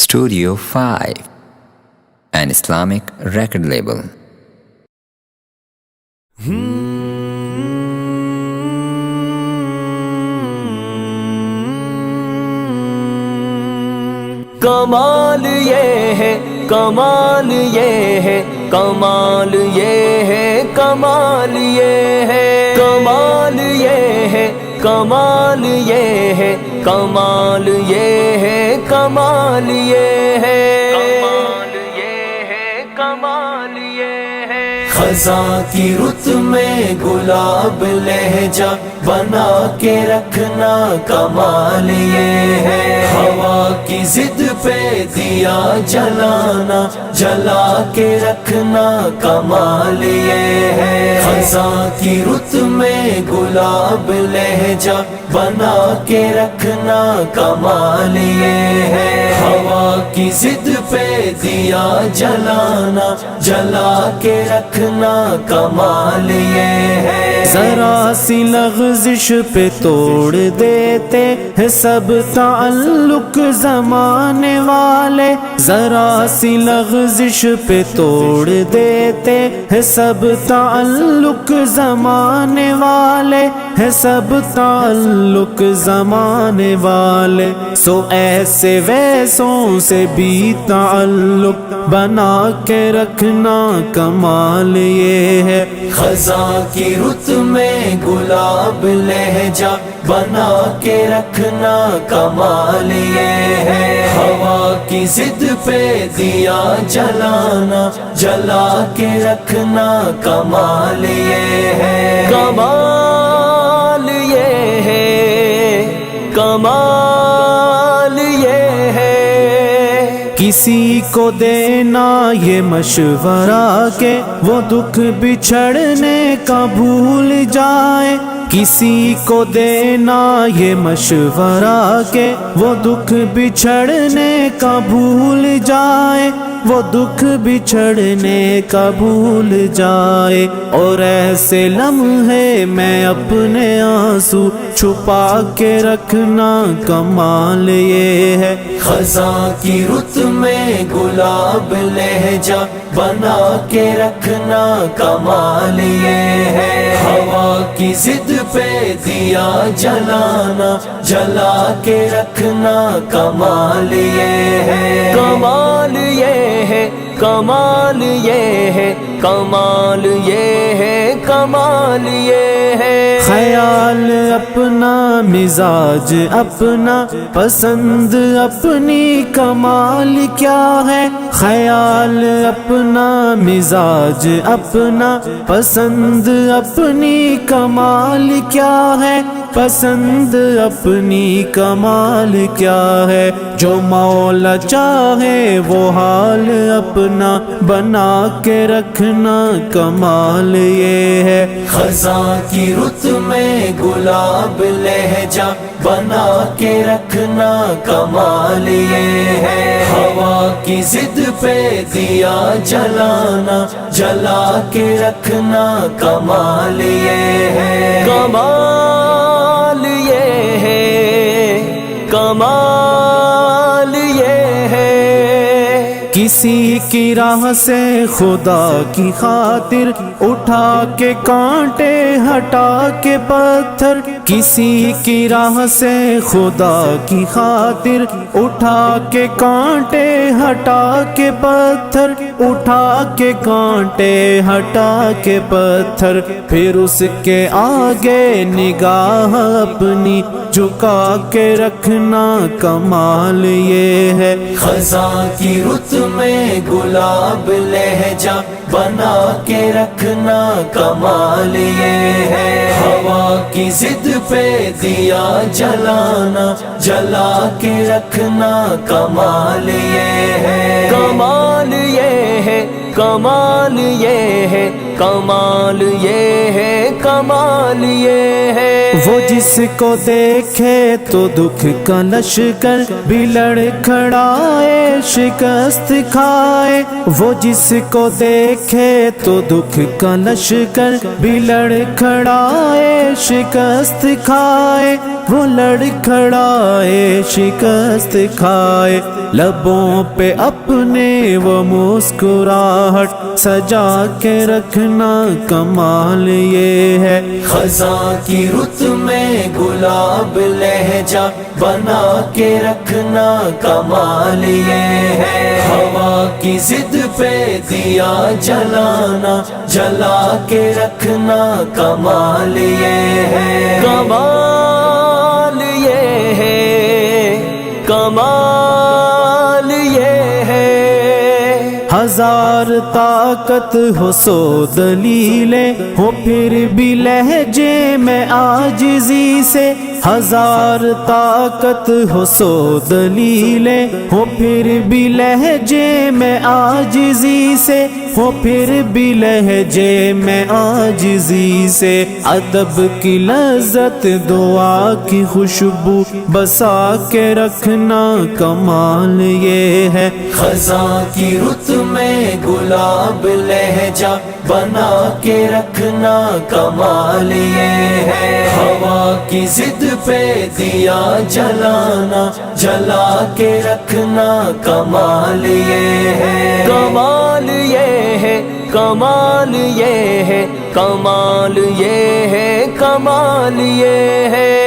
Studio 5, an Islamic record label. کمال یہ ہے، کمال یہ ہے، کمال یہ ہے، کمال یہ ہے، کمال یہ ہے، کمال یہ ہے، کمال یہ ہے، کمال یہ ہے، کمال یہ ہے، کمال یہ ہے۔ خزاں کی رت میں گلاب لہجہ بنا کے رکھنا کمال یہ ہے، ہوا کی ضد پہ دیا جلانا جلا کے رکھنا کمال یہ ہے، خزاں کی رت میں گلاب لہجہ بنا کے رکھنا کمال یہ ہے، ہوا کی ضد پہ دیا جلانا جلا کے رکھنا کمال یہ ہے، ذرا سی لغزش پہ توڑ دیتے ہیں سب تعلق زمانے والے، ذرا سی لغزش پہ توڑ دیتے ہیں سب تعلق زمانے والے، ہے سب تعلق زمانے والے، سو ایسے ویسوں سے بھی تعلق بنا کے رکھنا کمال یہ ہے، خزاں کی رت میں گلاب لہجہ بنا کے رکھنا کمال یہ ہے، ہوا کی ضد پہ دیا جلانا جلا کے رکھنا کمال یہ ہے، کمال یہ ہے، کمال یہ ہے، کسی کو دینا یہ مشورہ کہ وہ دکھ بچھڑنے کا بھول جائے، کسی کو دینا یہ مشورہ کہ وہ دکھ بچھڑنے کا بھول جائے، وہ دکھ بچھڑنے کا بھول جائے، اور ایسے لمحے میں اپنے آنسو چھپا کے رکھنا کمال یہ ہے، خزاں کی رت میں گلاب لہجہ بنا کے رکھنا کمال یہ ہے، ہوا کی ضد پہ دیا جلانا جلا کے رکھنا کمال یہ ہے، کمال یہ ہے، کمال یہ ہے، کمال یہ ہے، کمال یہ ہے، خیال اپنا مزاج اپنا پسند اپنی کمال کیا ہے، خیال اپنا مزاج اپنا پسند اپنی کمال کیا ہے، پسند اپنی کمال کیا ہے، جو مولا چاہے وہ حال اپنا بنا کے رکھنا کمال یہ ہے، خزاں کی رت میں گلاب لہجہ بنا کے رکھنا کمال یہ ہے، ہوا کی ضد پہ دیا جلانا جلا کے رکھنا کمال یہ ہے، کمال یہ ہے، کمال یہ ہے، کسی کی راہ سے خدا کی خاطر اٹھا کے کانٹے ہٹا کے پتھر، کسی کی راہ سے خدا کی خاطر اٹھا کے کانٹے ہٹا کے پتھر، اٹھا کے کانٹے ہٹا کے پتھر، پھر اس کے آگے نگاہ اپنی جھکا کے رکھنا کمال یہ ہے، خزاں کی رت میں گلاب لہجہ بنا کے رکھنا کمال یہ ہے، ہوا کی ضد پہ دیا جلانا جلا کے رکھنا کمال یہ ہے، کمال یہ ہے، کمال یہ ہے، کمال یہ ہے، کمال یہ ہے۔ وہ جس کو دیکھے تو دکھ کا لشکر بھی لڑکھڑائے شکست کھائے، وہ جس کو دیکھے تو دکھ کا لشکر بھی لڑکھڑائے شکست کھائے، وہ لڑکھڑائے شکست کھائے۔ لبوں پہ اپنے وہ مسکراہٹ سجا کے رکھنا کمال یہ ہے، خزاں کی رت میں گلاب لہجہ بنا کے رکھنا کمال یہ ہے، ہوا کی ضد پہ دیا جلانا جلا کے رکھنا کمال یہ ہے، کمال یہ ہے، کمال یہ ہے۔ ہزار طاقت ہو سو دلیلیں ہو پھر بھی لہجے میں عاجزی سے، ہزار طاقت ہو سو دلیلیں ہو پھر بھی لہجے میں عاجزی سے، ہو پھر بھی لہجے میں عاجزی سے۔ ادب کی لذت دعا کی خوشبو بسا کے رکھنا کمال یہ ہے، خزاں کی رت میں گلاب لہجہ بنا کے رکھنا کمال یہ ہے، ہوا کی ضد پہ دیا جلانا جلا کے رکھنا کمال یہ ہے، کمال یہ ہے، کمال یہ ہے، کمال یہ ہے، کمال یہ ہے۔